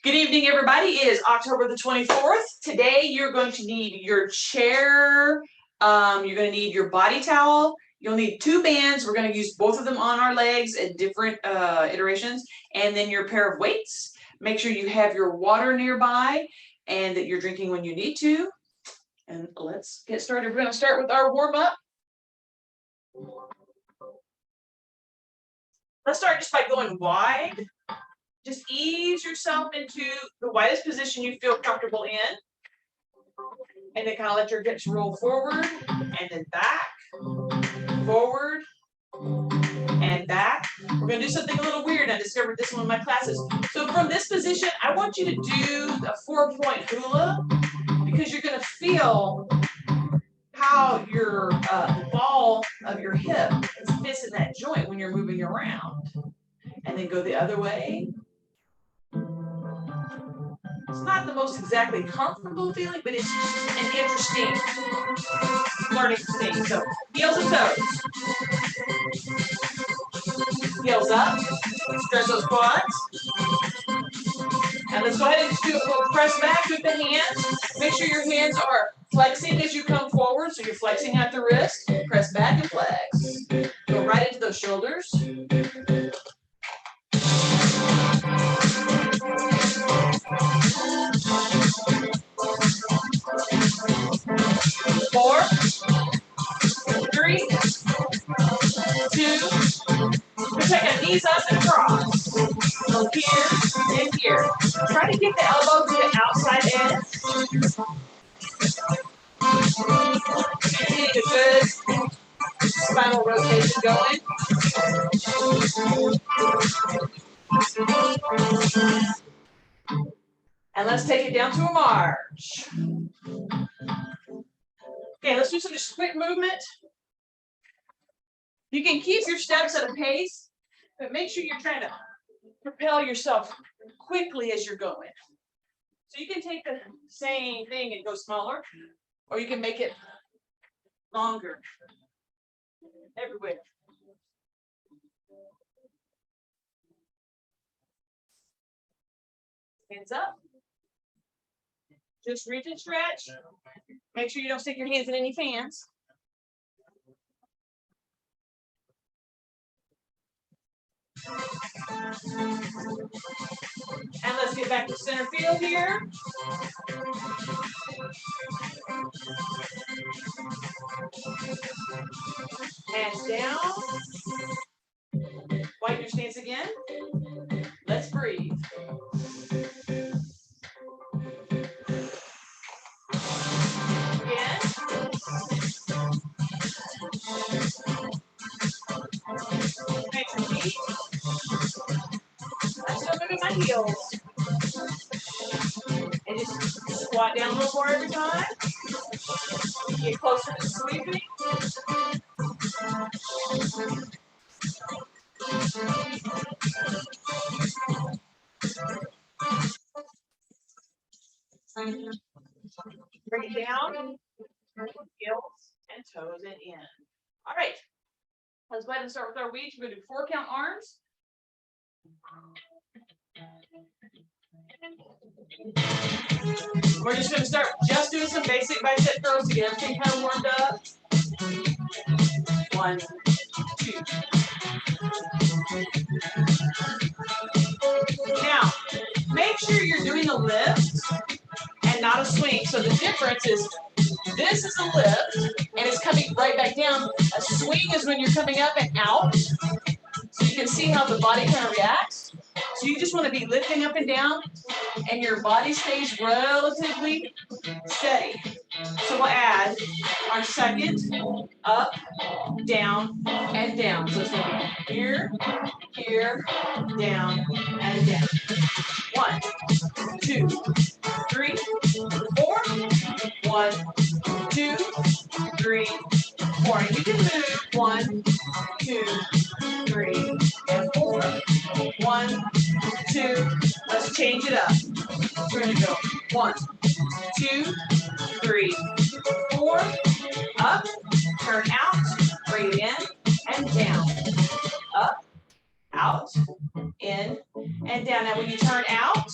Good evening, everybody. It is October the 24th. Today, you're going to need your chair. You're going to need your body towel. You'll need 2 bands. We're going to use both of them on our legs at different iterations. And then your pair of weights. Make sure you have your water nearby and that you're drinking when you need to. And let's get started. We're going to start with our warm-up. Let's start just by going wide. Just ease yourself into the widest position you feel comfortable in. And then kind of let your hips roll forward and then back, forward, and back. We're going to do something a little weird. I discovered this in one of my classes. So from this position, I want you to do a 4-point hula because you're going to feel how your ball of your hip fits in that joint when you're moving around. And then go the other way. It's not the most exactly comfortable feeling, but it's an interesting learning thing. So heels and toes. Heels up. Stretch those quads. And let's go ahead and just do a little press back with the hands. Make sure your hands are flexing as you come forward. So you're flexing at the wrist. Press back and flex. Go right into those shoulders. 4, 3, 2. Take our knees up and across. Go here and here. Try to get the elbow to the outside edge. Getting a good spinal rotation going. And let's take it down to a march. Okay, let's do some just quick movement. You can keep your steps at a pace, but make sure you're trying to propel yourself quickly as you're going. So you can take the same thing and go smaller, or you can make it longer. Everywhere. Hands up. Just reach and stretch. Make sure you don't stick your hands in any fans. And let's get back to center field here. Hands down. Wipe your stance again. Let's breathe. Again. Make your feet. I'm still moving my heels. And just squat down a little more every time. Get closer to sleeping. Bring it down. Heels and toes and in. All right. Let's go ahead and start with our reach. We're going to do 4 count arms. We're just going to start just doing some basic bicep curls to get everything kind of warmed up. 1, 2. Now, make sure you're doing a lift and not a swing. So the difference is this is a lift and it's coming right back down. A swing is when you're coming up and out. So you can see how the body kind of reacts. So you just want to be lifting up and down and your body stays relatively steady. So we'll add our second, up, down, and down. So it's going to be here, here, down, and down. 1, 2, 3, 4. 1, 2, 3, 4. And you can move 1, 2, 3, and 4. 1, 2. Let's change it up. We're going to go 1, 2, 3, 4. Up, turn out, bring it in, and down. Up, out, in, and down. Now when you turn out,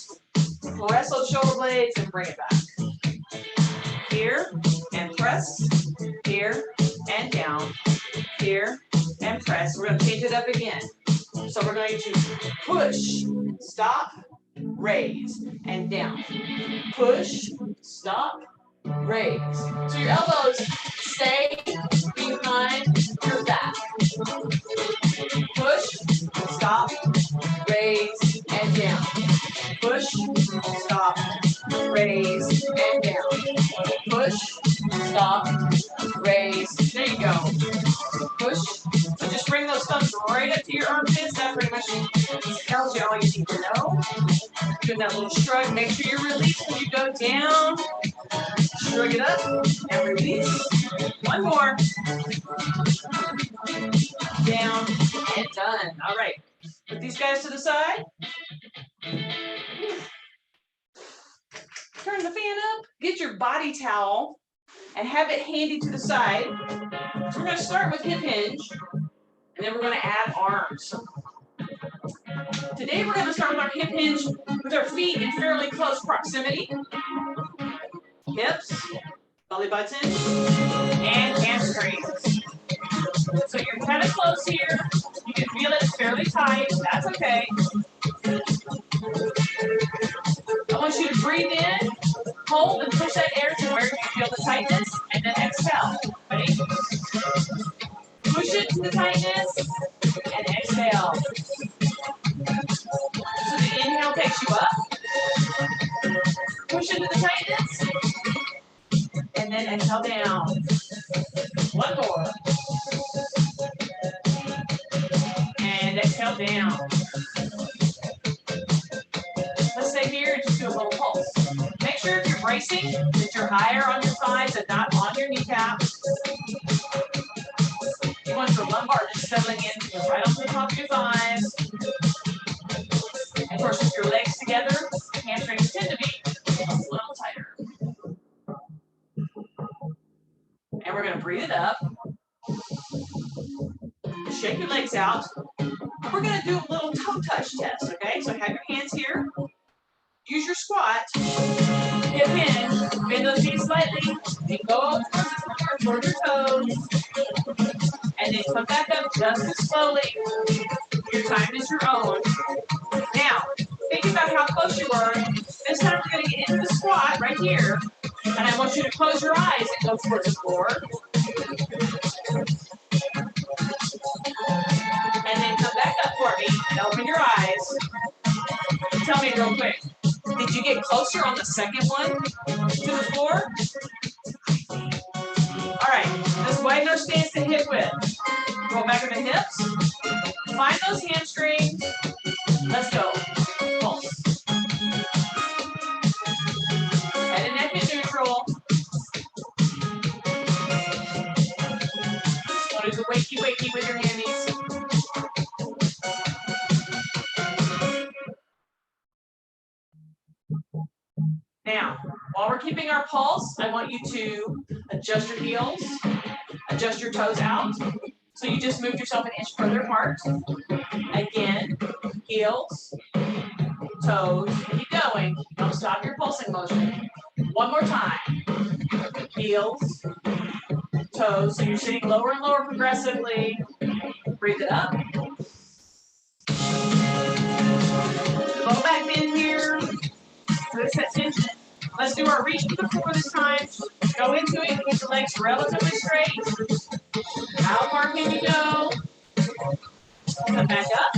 press those shoulder blades and bring it back. Here and press, here and down, here and press. We're going to change it up again. So we're going to push, stop, raise, and down. Push, stop, raise. So your elbows stay behind your back. Push, stop, raise, and down. Push, stop, raise, and down. Push, stop, raise. There you go. Push. So just bring those thumbs right up to your armpits. That pretty much tells you all you need to know. Doing that little shrug. Make sure you release when you go down. Shrug it up and release. One more. Down and done. All right. Put these guys to the side. Turn the fan up. Get your body towel and have it handy to the side. So we're going to start with hip hinge, and then we're going to add arms. Today we're going to start with our hip hinge with our feet in fairly close proximity. Hips, belly button, and hamstrings. So you're kind of close here. You can feel it fairly tight. That's okay. I want you to breathe in, hold, and push that air to where you feel the tightness, and then exhale. Ready? Push it to the tightness, and exhale. So the inhale takes you up. Push into the tightness, and then exhale down. One more. And exhale down. Let's stay here and just do a little pulse. Make sure if you're bracing that you're higher on your thighs and not on your kneecaps. You want your lumbar just settling in right onto the top of your thighs. And of course, with your legs together, hamstrings tend to be a little tighter. And we're going to breathe it up. Shake your legs out. And we're going to do a little toe touch test, okay? So have your hands here. Use your squat. Hip hinge. Bend those knees slightly. And go up towards your toes. And then come back up just as slowly. Your time is your own. Now, think about how close you were. This time we're going to get into the squat right here. And I want you to close your eyes and go towards the floor. And then come back up for me and open your eyes. Tell me real quick, did you get closer on the second one to the floor? All right, let's widen our stance to hip width. Go back to the hips. Find those hamstrings. Let's go. Pulse. Head and neck is neutral. Want to do wakey wakey with your hammies. Now, while we're keeping our pulse, I want you to adjust your heels, adjust your toes out. So you just moved yourself an inch further apart. Again, heels, toes, keep going. Don't stop your pulsing motion. One more time. Heels, toes. So you're sitting lower and lower progressively. Breathe it up. Low back bend here. Release that tension. Let's do our reach to the floor this time. Go into it. Keep the legs relatively straight. How far can you go? Come back up.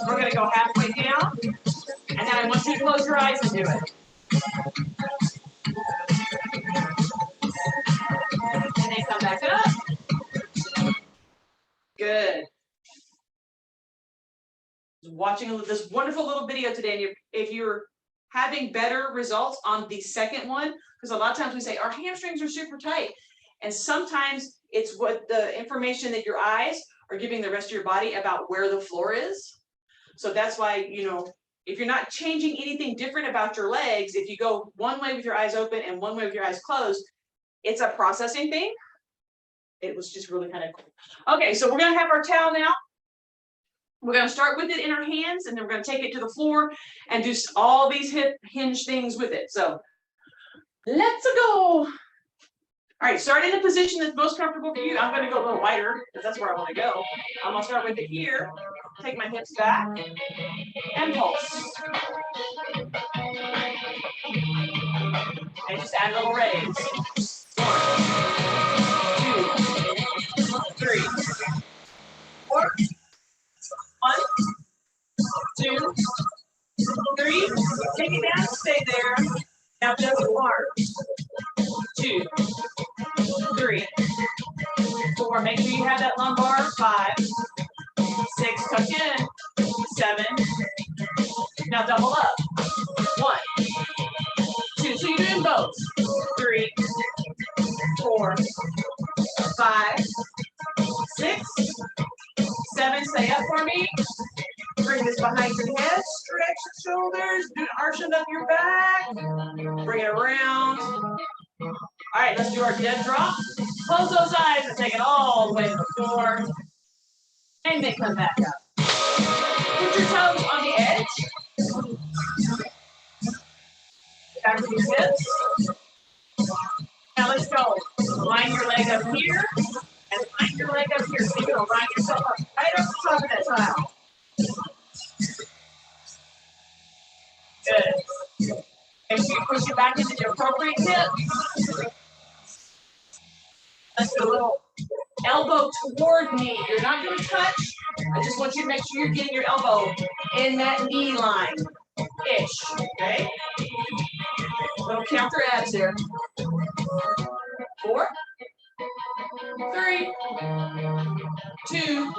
We're going to go halfway down. And then I want you to close your eyes and do it. And then come back up. Good. Watching this wonderful little video today, and if you're having better results on the second one, because a lot of times we say our hamstrings are super tight, and sometimes it's what the information that your eyes are giving the rest of your body about where the floor is. So that's why, you know, if you're not changing anything different about your legs, if you go one way with your eyes open and one way with your eyes closed, it's a processing thing. It was just really kind of cool. Okay, so we're going to have our towel now. We're going to start with it in our hands, and then we're going to take it to the floor and do all these hip hinge things with it. So let's go. All right, start in the position that's most comfortable for you. I'm going to go a little wider because that's where I want to go. I'm going to start with it here. Take my hips back and pulse. And just add a little raise. 1, 2, 3, 4. 1, 2, 3. Take it down, stay there. Now just 1, 2, 3, 4. Make sure you have that lumbar. 5, 6. Tuck in. 7. Now double up. 1, 2. So you're doing both. 3, 4, 5, 6, 7. Stay up for me. Bring this behind your head. Stretch the shoulders. Do an arching up your back. Bring it around. All right, let's do our dead drop. Close those eyes and take it all the way to the floor. And then come back up. Put your toes on the edge. Back to your hips. Now let's go. Line your leg up here. And line your leg up here. So you're going to line yourself up right up the top of that tile. Good. Make sure you push it back into the appropriate hip. Let's do a little elbow toward knee. You're not going to touch. I just want you to make sure you're getting your elbow in that knee line. Ish. Okay? Little counter abs there. 4, 3, 2,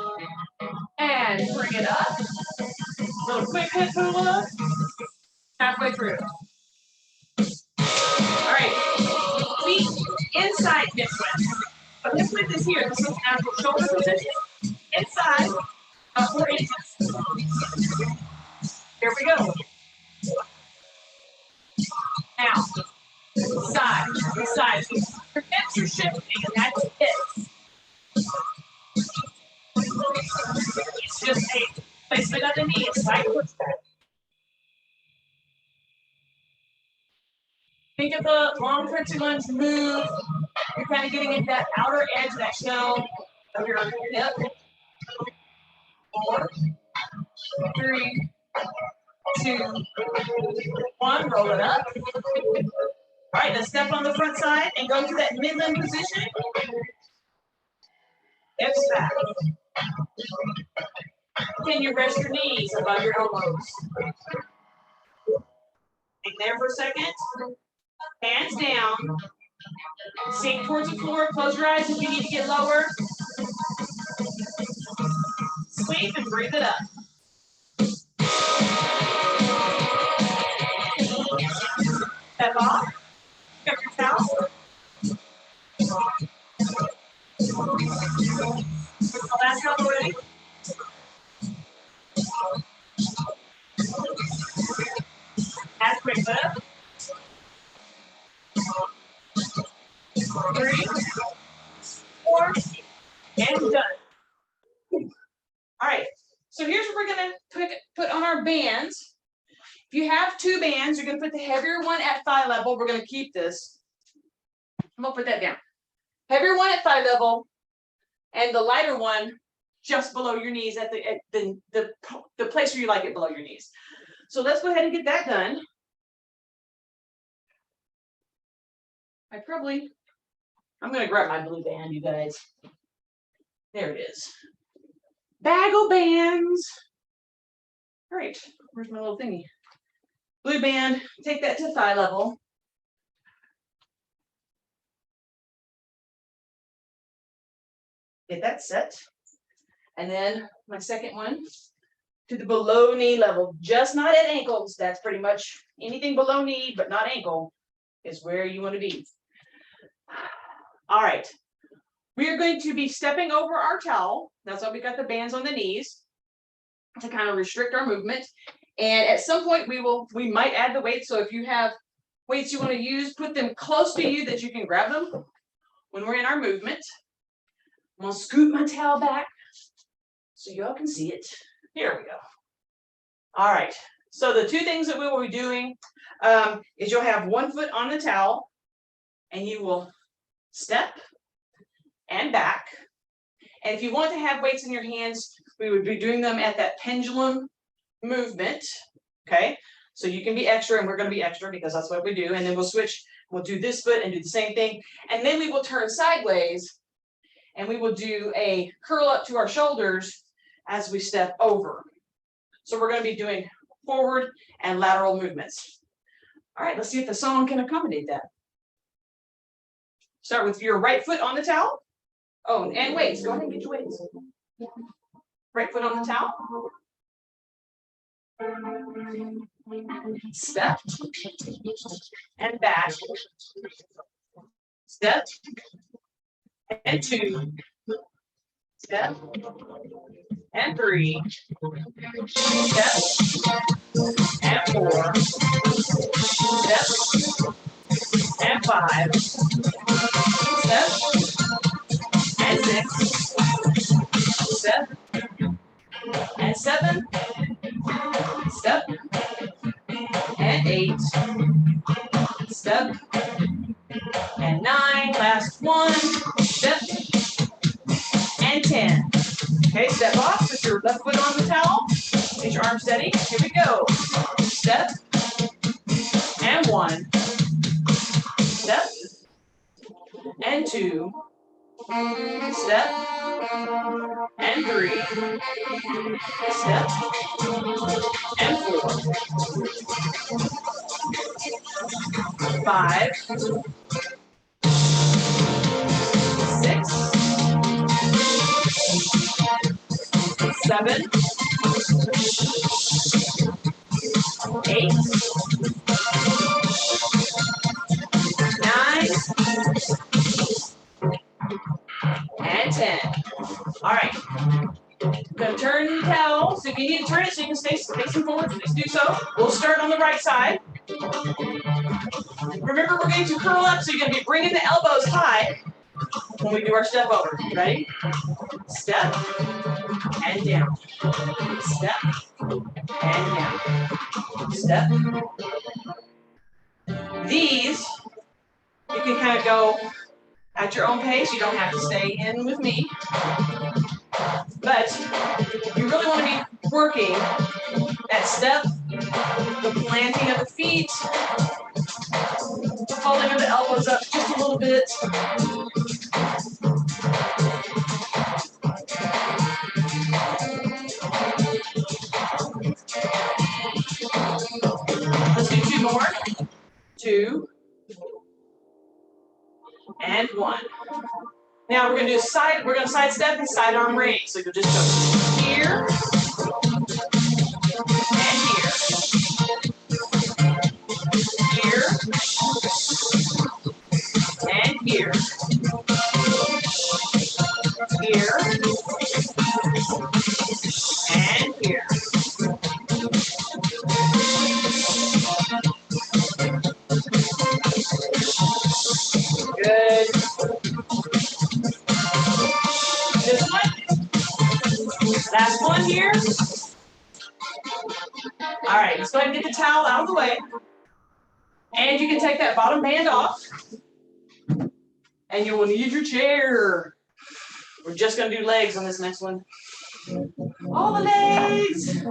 and bring it up. Little quick hip pull up. Halfway through. All right. Feet inside hip width. But hip width is here. This is natural shoulder position. Inside. 4 inches. Here we go. Now, side to side. Your hips are shifting, and that's it. It's just a placement of the knee. It's side push back. Think of the long Frenchie lunge move. You're kind of getting into that outer edge of that shell of your hip. 4, 3, 2, 1. Roll it up. All right, let's step on the front side and go to that midland position. Hips back. Can you rest your knees above your elbows? Hang there for a second. Hands down. Sink towards the floor. Close your eyes if you need to get lower. Sweep and breathe it up. Step off. Pick up your towel. Last couple ready. Add quick lift. 3, 4, and done. All right, so here's what we're gonna put on our bands. If you have 2 bands, you're gonna put the heavier one at thigh level. We're gonna keep this. I'm gonna put that down. Heavier one at thigh level, and the lighter one just below your knees at the place where you like it below your knees. So let's go ahead and get that done. I'm gonna grab my blue band, you guys. There it is. Bagel bands. All right, where's my little thingy? Blue band, take that to thigh level. Get that set. And then my second one to the below knee level, just not at ankles. That's pretty much anything below knee, but not ankle is where you want to be. All right. We are going to be stepping over our towel. That's why we got the bands on the knees to kind of restrict our movement. And at some point we might add the weights. So if you have weights you want to use, put them close to you that you can grab them when we're in our movement. I'm gonna scoot my towel back so y'all can see it. Here we go. All right. So the two things that we will be doing is you'll have one foot on the towel, and you will step and back. And if you want to have weights in your hands, we would be doing them at that pendulum movement. Okay. So you can be extra, and we're going to be extra because that's what we do. And then we'll switch. We'll do this foot and do the same thing. And then we will turn sideways, and we will do a curl up to our shoulders as we step over. So we're going to be doing forward and lateral movements. All right, let's see if the song can accommodate that. Start with your right foot on the towel. Oh, and weights. Go ahead and get your weights. Right foot on the towel. Step and back. Step and two. Step and three. Step and four. Step and five. Step and six. Step and seven. Step and eight. Step and nine. Last one. Step and 10. Okay, step off with your left foot on the towel. Get your arm steady. Here we go. Step and one. Step and two. Step and three. Step and four. 5. 6. 7. 8. 9. And 10. All right. Gonna turn the towel. So if you need to turn it so you can stay facing forward, please do so. We'll start on the right side. Remember, we're going to curl up, so you're going to be bringing the elbows high when we do our step over. Ready? Step and down. Step and down. Step. These, you can kind of go at your own pace. You don't have to stay in with me. But you really want to be working that step, the planting of the feet, holding of the elbows up just a little bit. Let's do 2 more. 2 and 1. Now we're going to do side step and side arm raise. So you'll just go here and here. Here and here. Here and here. Good. This one. Last one here. All right, let's go ahead and get the towel out of the way. And you can take that bottom band off. And you will need your chair. We're just going to do legs on this next one. All the legs.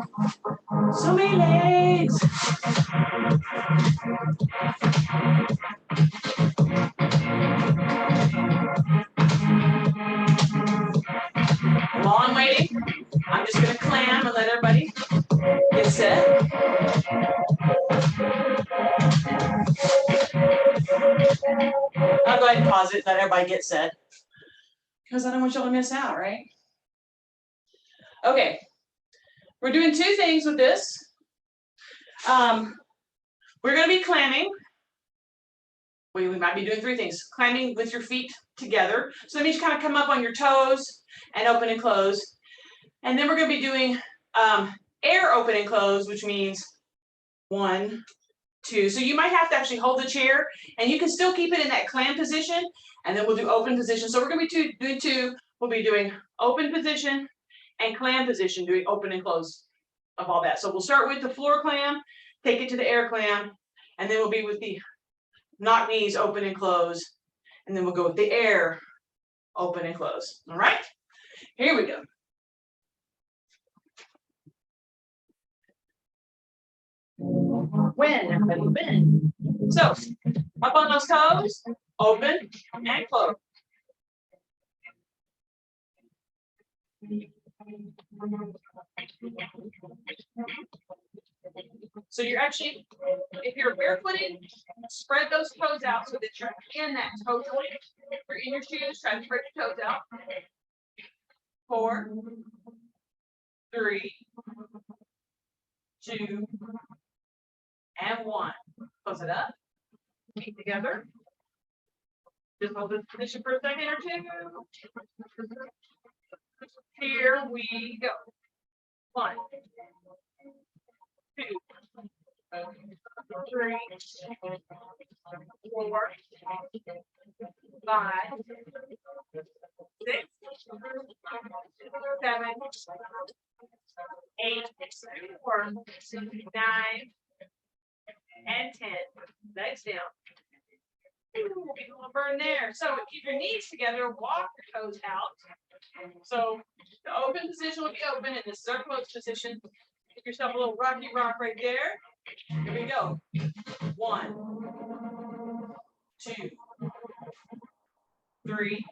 So many legs. While I'm waiting, I'm just going to clam and let everybody get set. I'll go ahead and pause it, let everybody get set. Because I don't want y'all to miss out, right? Okay. We're doing 2 things with this. We're going to be clamming. We might be doing 3 things. Clamming with your feet together. So that means you kind of come up on your toes and open and close. And then we're going to be doing air open and close, which means 1, 2. So you might have to actually hold the chair, and you can still keep it in that clam position, and then we'll do open position. So we're going to be doing 2. We'll be doing open position and clam position, doing open and close of all that. So we'll start with the floor clam, take it to the air clam, and then we'll be with the knock knees, open and close, and then we'll go with the air, open and close. All right, here we go. When, everybody, when. So, up on those toes, open and close. So you're actually, if you're barefooted, spread those toes out so that you're in that toe joint. If you're in your shoes, try to spread your toes out. 4, 3, 2, and 1. Close it up. Feet together. Just hold this position for a second or two. Here we go. 1, 2, 3, 4, 5, 6, 7, 8, 9, and 10. Legs down. Ooh, people will burn there. So keep your knees together, walk your toes out. So the open position will be open, and the start close position. Give yourself a little rocky rock right there. Here we go. 1, 2, 3,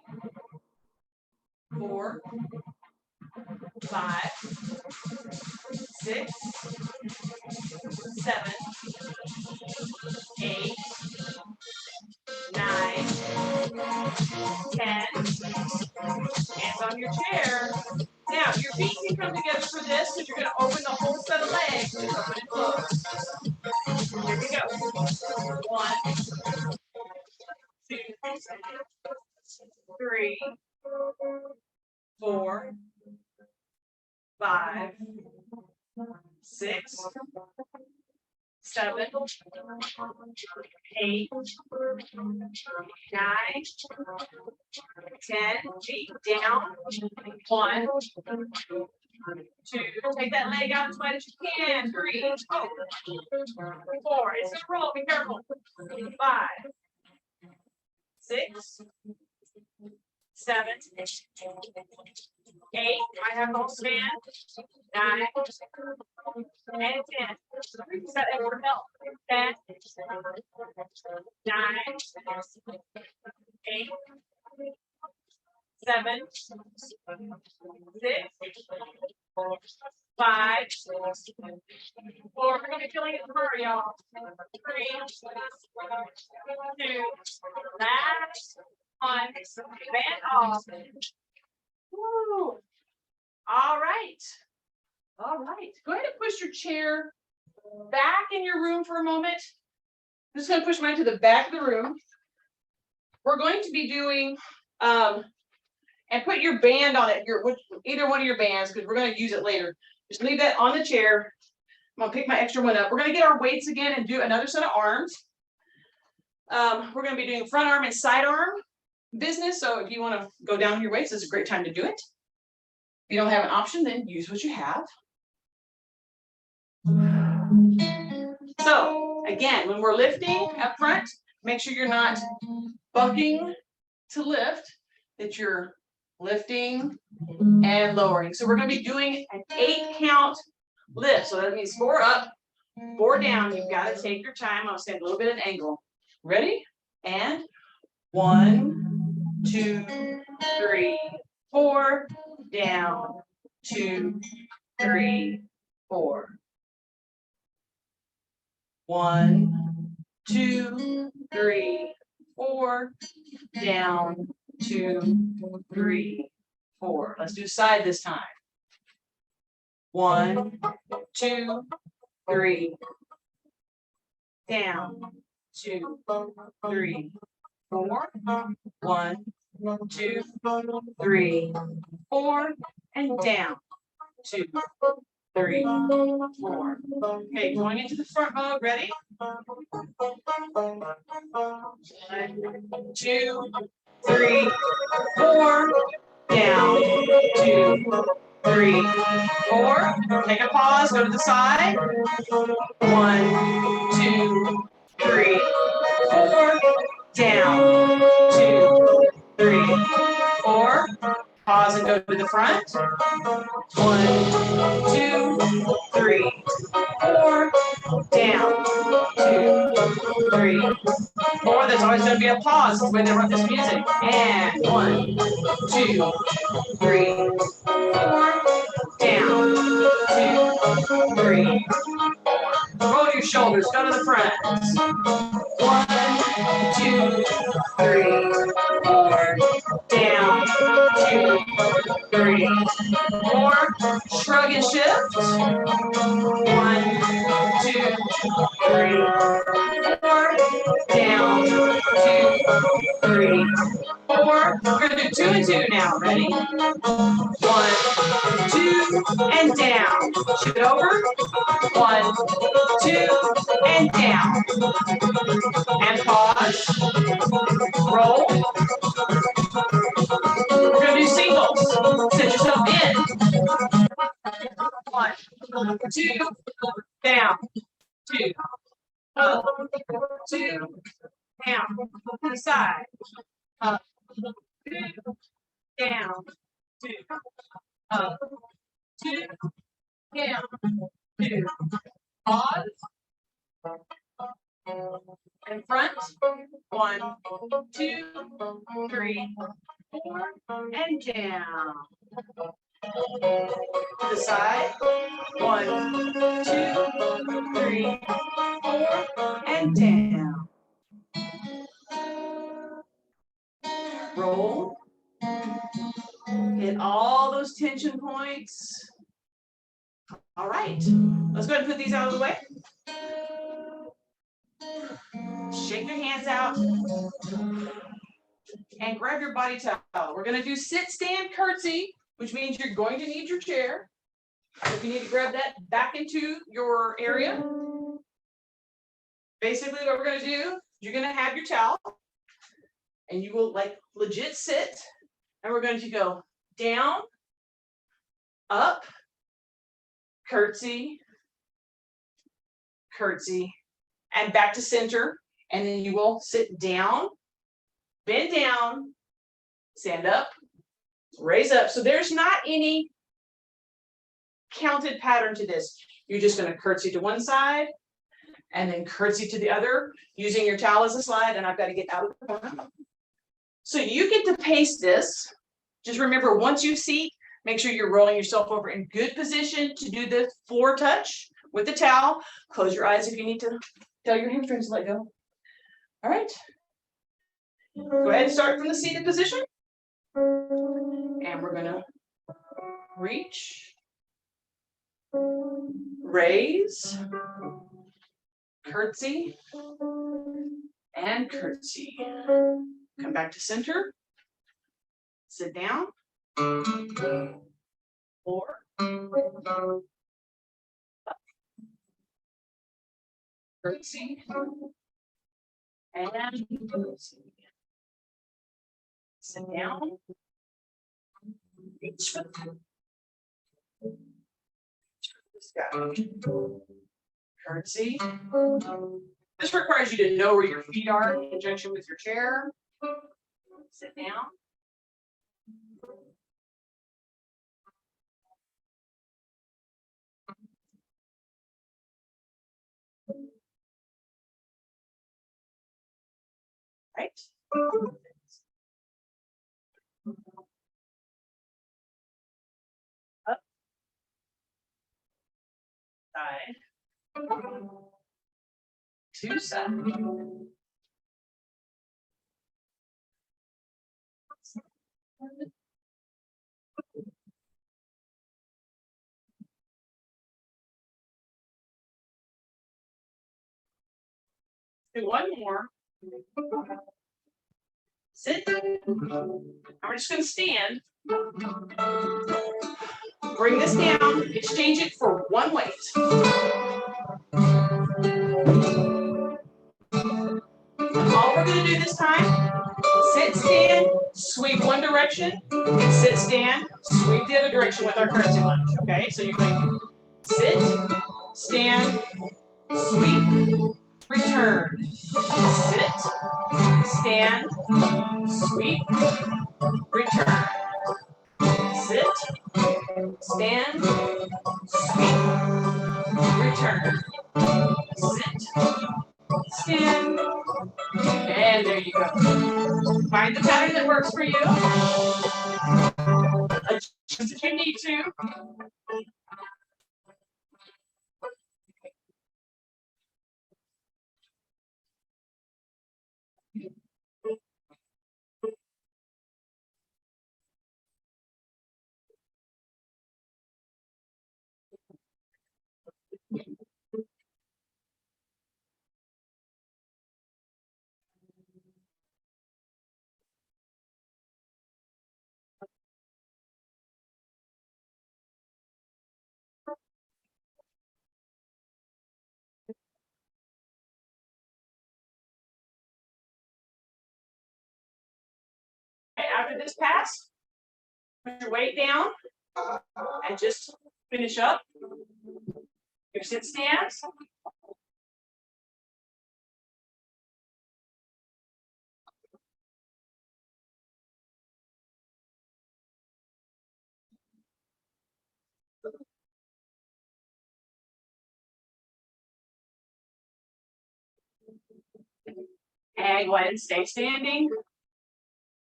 4, 5, 6, 7, 8, 9, 10. Hands on your chair. Now, your feet can come together for this because you're going to open the whole set of legs. Just open and close. Here we go. 1, 2, 3, 4, 5, 6, 7, 8, 9, 10. Feet down. 1, 2. Take that leg out as wide as you can. 3. 4. It's gonna roll. Be careful. 5, 6, 7, 8. I have the span. 9, and 10. Set it for help. 10, 9, 8, 7, 6, 5, 4. We're going to be feeling it tomorrow, y'all. 3, 2, last 1. Band off. Woo. All right. All right. Go ahead and push your chair back in your room for a moment. I'm just going to push mine to the back of the room. We're going to be doing, and put your band on it, either one of your bands, because we're going to use it later. Just leave that on the chair. I'm going to pick my extra one up. We're going to get our weights again and do another set of arms. We're going to be doing front arm and side arm business. So if you want to go down your weights, this is a great time to do it. If you don't have an option, then use what you have. So again, when we're lifting up front, make sure you're not bucking to lift, that you're lifting and lowering. So we're going to be doing an 8 count lift. So that means 4 up, 4 down. You've got to take your time. I'll stand a little bit at an angle. Ready? And 1, 2, 3, 4, down, 2, 3, 4. 1, 2, 3, 4, down, 2, 3, 4. Let's do side this time. 1, 2, 3, down, 2, 3, 4. 1, 2, 3, 4, and down. 2, 3, 4. Okay, going into the front mode. Ready? 1, 2, 3, 4. Down. 2, 3, 4. Take a pause, go to the side. 1, 2, 3, 4. Down. 2, 3, 4. Pause and go to the front. 1, 2, 3, 4. Down. 2, 3, 4. There's always going to be a pause. That's the way they wrote this music. And 1, 2, 3, 4. Down. 2, 3. Roll your shoulders. Go to the front. 1, 2, 3, 4. Down. 2, 3, 4. Shrug and shift. 1, 2, 3, 4. Down. 2, 3, 4. We're going to do 2 and 2 now. Ready? 1, 2, and down. Shift it over. 1, 2, and down. And pause. Roll. We're going to do singles. Set yourself in. 1, 2, down. 2, up. 2, down. To the side. Up. 2, down. 2, up. 2, down. 2. Pause. And front. 1, 2, 3, 4, and down. To the side. 1, 2, 3, 4, and down. Roll. Hit all those tension points. All right. Let's go ahead and put these out of the way. Shake your hands out. And grab your body towel. We're going to do sit, stand, curtsy, which means you're going to need your chair. So if you need to grab that back into your area. Basically what we're going to do, you're going to have your towel. And you will like legit sit. And we're going to go down, up, curtsy, curtsy, and back to center. And then you will sit down, bend down, stand up, raise up. So there's not any counted pattern to this. You're just going to curtsy to one side and then curtsy to the other using your towel as a slide. And I've got to get out of the corner. So you get to pace this. Just remember, once you seat, make sure you're rolling yourself over in good position to do the floor touch with the towel. Close your eyes if you need to tell your hamstrings to let go. All right. Go ahead and start from the seated position. And we're going to reach, raise, curtsy, and curtsy. Come back to center. Sit down. 4. Curtsy. And curtsy. Sit down. Reach for the sky. Curtsy. This requires you to know where your feet are in conjunction with your chair. Sit down. Right. Up. Side. To side. Do one more. Sit. We're just going to stand. Bring this down. Exchange it for one weight. All we're going to do this time Sit, stand, sweep one direction, sit, stand, sweep the other direction with our curtsy lunge, okay? So you're going to sit, stand, sweep, return. Sit, stand, sweep, return. Sit, stand, sweep, return. Sit, stand, and there you go. Find the pattern that works for you. Adjust if you need to. After this pass, put your weight down and just finish up your sit stands. And go ahead and stay standing.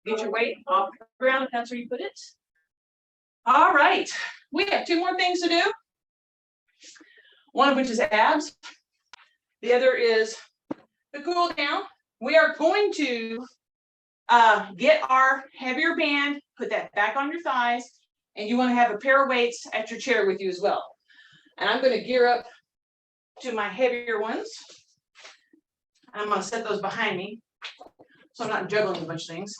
Get your weight off the ground if that's where you put it. All right, we have two more things to do. One of which is abs. The other is the cool down. We are going to get our heavier band, put that back on your thighs, and you want to have a pair of weights at your chair with you as well. And I'm going to gear up to my heavier ones. I'm going to set those behind me so I'm not juggling a bunch of things.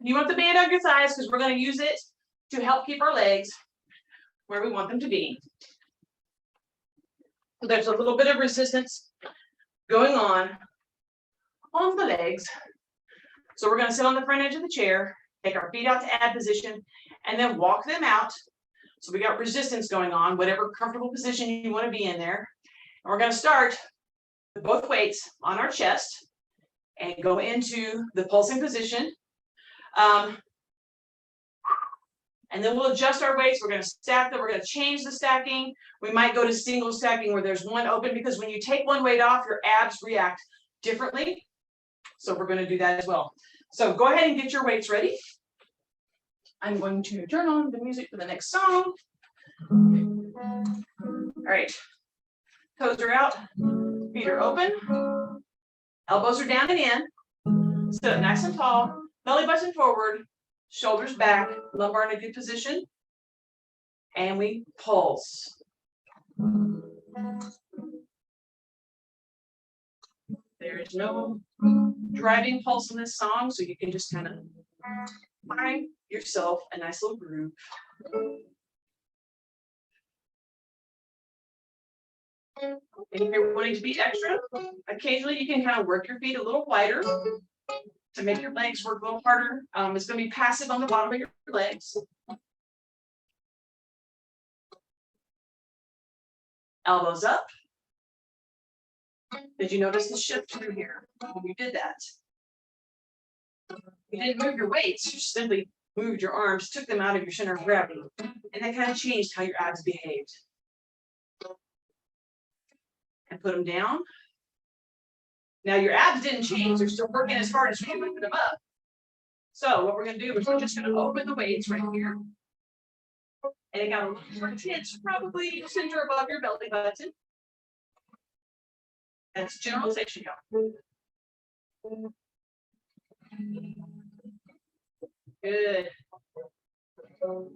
You want the band on your thighs because we're going to use it to help keep our legs where we want them to be. There's a little bit of resistance going on the legs. So we're going to sit on the front edge of the chair, take our feet out to ab position, and then walk them out. So we got resistance going on, whatever comfortable position you want to be in there. And we're going to start with both weights on our chest and go into the pulsing position. And then we'll adjust our weights. We're going to stack them. We're going to change the stacking. We might go to single stacking where there's one open because when you take one weight off, your abs react differently. So we're going to do that as well. So go ahead and get your weights ready. I'm going to turn on the music for the next song. All right. Toes are out. Feet are open. Elbows are down and in. Sit up nice and tall. Belly button forward. Shoulders back. Lumbar in a good position. And we pulse. There is no driving pulse in this song, so you can just kind of find yourself a nice little groove. And if you're wanting to be extra, occasionally you can kind of work your feet a little wider to make your legs work a little harder. It's going to be passive on the bottom of your legs. Elbows up. Did you notice the shift through here when you did that? You didn't move your weights, you simply moved your arms, took them out of your center of gravity, and that kind of changed how your abs behaved. And put them down. Now your abs didn't change, they're still working as hard as we moved them up. So what we're going to do is we're just going to open the weights right here. And it got a little more intense, probably center above your belly button. That's generalization, y'all. Good. 4,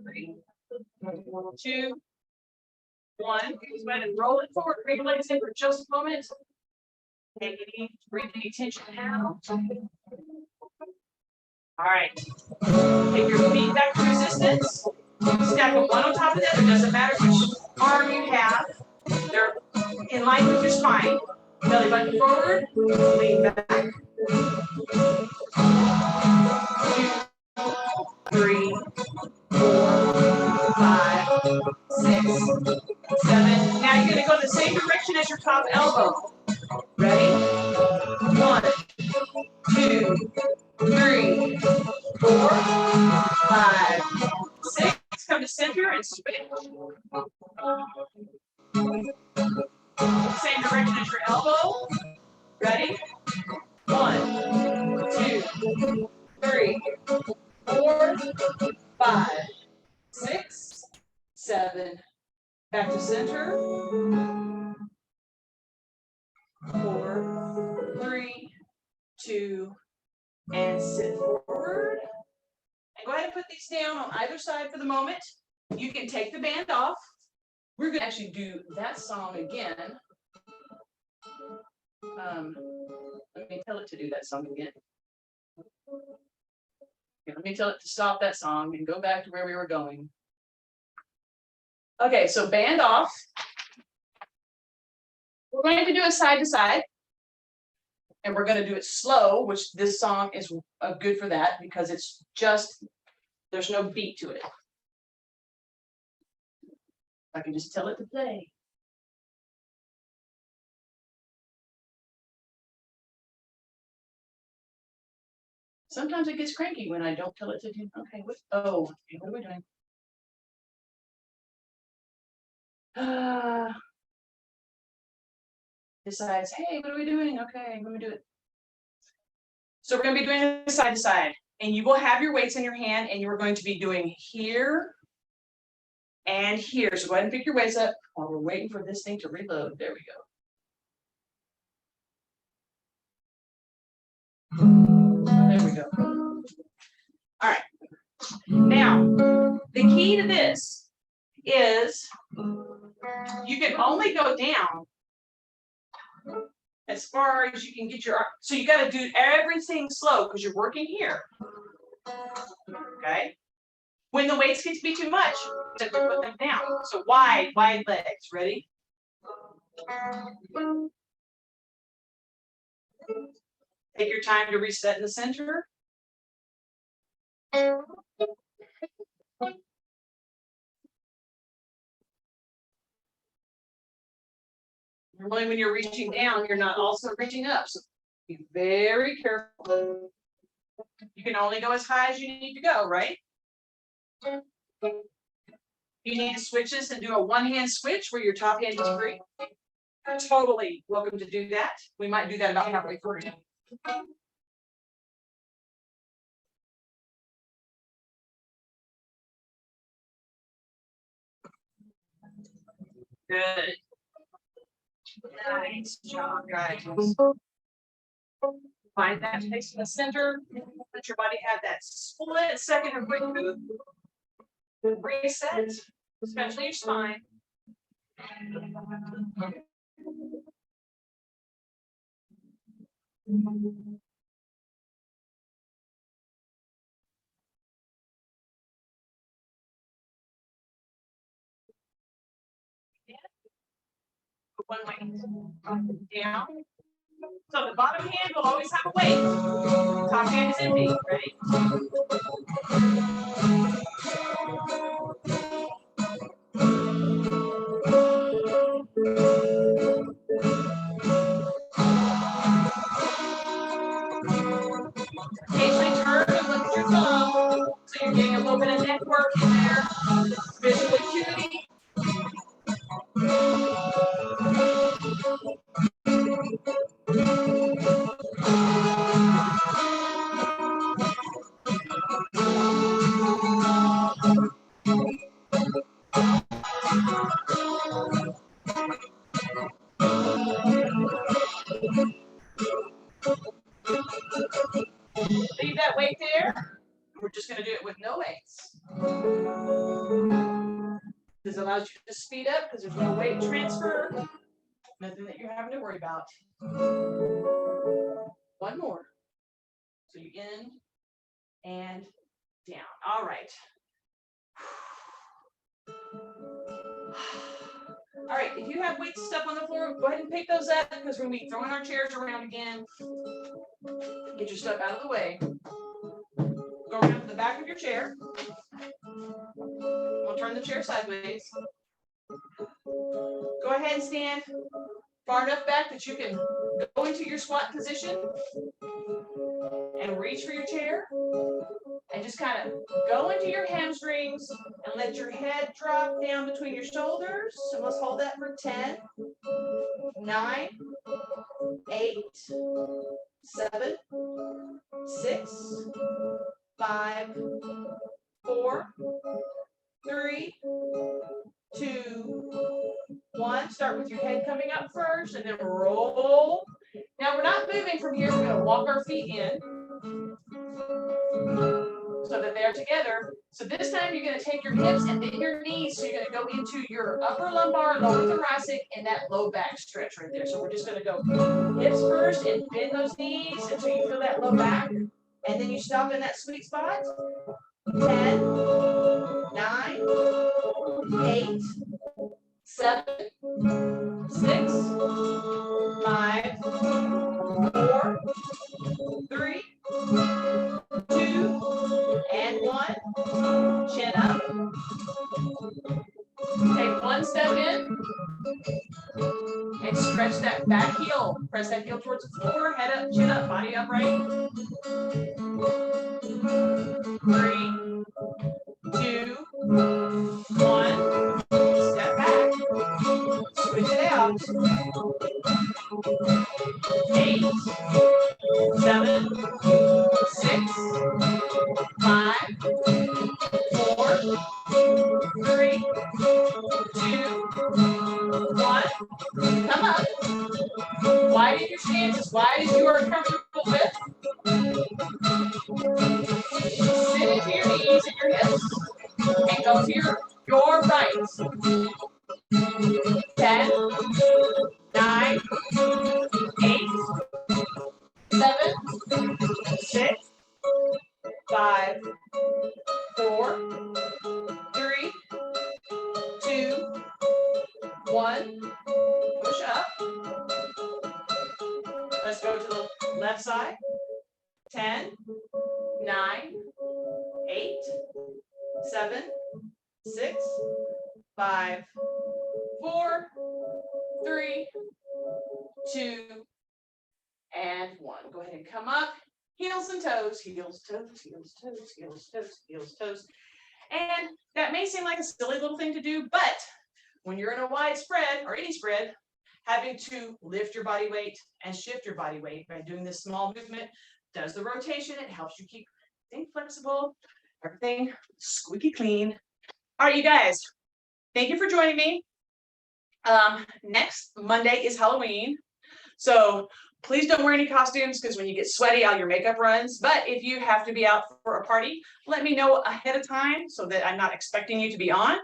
3, 2, 1. Just go ahead and roll it forward. Bring your legs in for just a moment. Take it easy. Breathe any tension out. All right. Take your feet back to resistance. Stack them one on top of the other. Doesn't matter which arm you have. They're in line with your spine. Belly button forward, lean back. 2, 3, 4, 5, 6, 7. Now you're going to go the same direction as your top elbow. Ready? 1, 2, 3, 4, 5, 6. Come to center and switch. Same direction as your elbow. Ready? 1, 2, 3, 4, 5, 6, 7. Back to center. 4, 3, 2, and sit forward. And go ahead and put these down on either side for the moment. You can take the band off. We're going to actually do that song again. Let me tell it to do that song again. Okay, let me tell it to stop that song and go back to where we were going. Okay, so band off. We're going to do it side to side. And we're going to do it slow, which this song is good for that because it's just, there's no beat to it. I can just tell it to play. Sometimes it gets cranky when I don't tell it to do. Okay, what are we doing? Decides, hey, what are we doing? Okay, let me do it. So we're going to be doing it side to side. And you will have your weights in your hand, and you are going to be doing here and here. So go ahead and pick your weights up while we're waiting for this thing to reload. There we go. There we go. All right. Now, the key to this is you can only go down as far as you can get your arm. So you got to do everything slow because you're working here. Okay. When the weights get to be too much, you have to put them down. So wide legs. Ready? Take your time to reset in the center. Normally when you're reaching down, you're not also reaching up. So be very careful. You can only go as high as you need to go, right? You need to switch this and do a one-hand switch where your top hand is free. You're totally welcome to do that. We might do that about halfway through. Good. Nice job, guys. Find that space in the center. Let your body have that split second of breakthrough. Reset, especially your spine. One weight down. So the bottom hand will always have a weight. Top hand is empty. Ready? Occasionally turn and look at your thumb. So you're getting a little bit of neck work in there. Visual acuity. Leave that weight there. We're just going to do it with no weights. This allows you to speed up because there's no weight transfer. Nothing that you're having to worry about. One more. So you in and down. All right. All All right, if you have weights and stuff on the floor, go ahead and pick those up because we're going to be throwing our chairs around again. Get your stuff out of the way. Go around to the back of your chair. We'll turn the chair sideways. Go ahead and stand far enough back that you can go into your squat position and reach for your chair. And just kind of go into your hamstrings and let your head drop down between your shoulders. So let's hold that for 10, 9, 8, 7, 6, 5, 4, 3, 2, 1. Start with your head coming up first and then roll. Now we're not moving from here. We're going to walk our feet in so that they're together. So this time you're going to take your hips and bend your knees. So you're going to go into your upper lumbar, lower thoracic, and that low back stretch right there. So we're just going to go hips first and bend those knees until you feel that low back. And then you stop in that sweet spot. 10, 9, 8, 7, 6, 5, 4, 3, 2, and 1. Chin up. Take one step in and stretch that back heel. Press that heel towards the floor. Head up, chin up, body upright. 3, 2, 1. Step back. Switch it out. 8, 7, 6, 5, 4, 3, 2, 1. Come up. Widen your stance as wide as you are comfortable with. Sit into your knees and your hips and go to your right. 10, 9, 8, 7, 6, 5, 4, 3, 2, 1. Push up. Let's go to the left side. 10, 9, 8, 7, 6, 5, 4, 3, 2, and 1. Go ahead and come up. Heels and toes, heels, toes, heels, toes, heels, toes, heels, toes. And that may seem like a silly little thing to do, but when you're in a wide spread or any spread, having to lift your body weight and shift your body weight by doing this small movement does the rotation. It helps you keep things flexible, everything squeaky clean. All right, you guys, thank you for joining me. Next Monday is Halloween. So please don't wear any costumes because when you get sweaty, all your makeup runs. But if you have to be out for a party, let me know ahead of time so that I'm not expecting you to be on.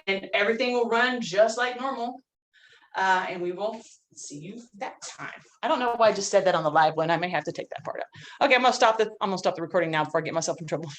And everything will run just like normal. And we will see you that time. I don't know why I just said that on the live one. I may have to take that part out. Okay, I'm gonna stop the recording now before I get myself in trouble.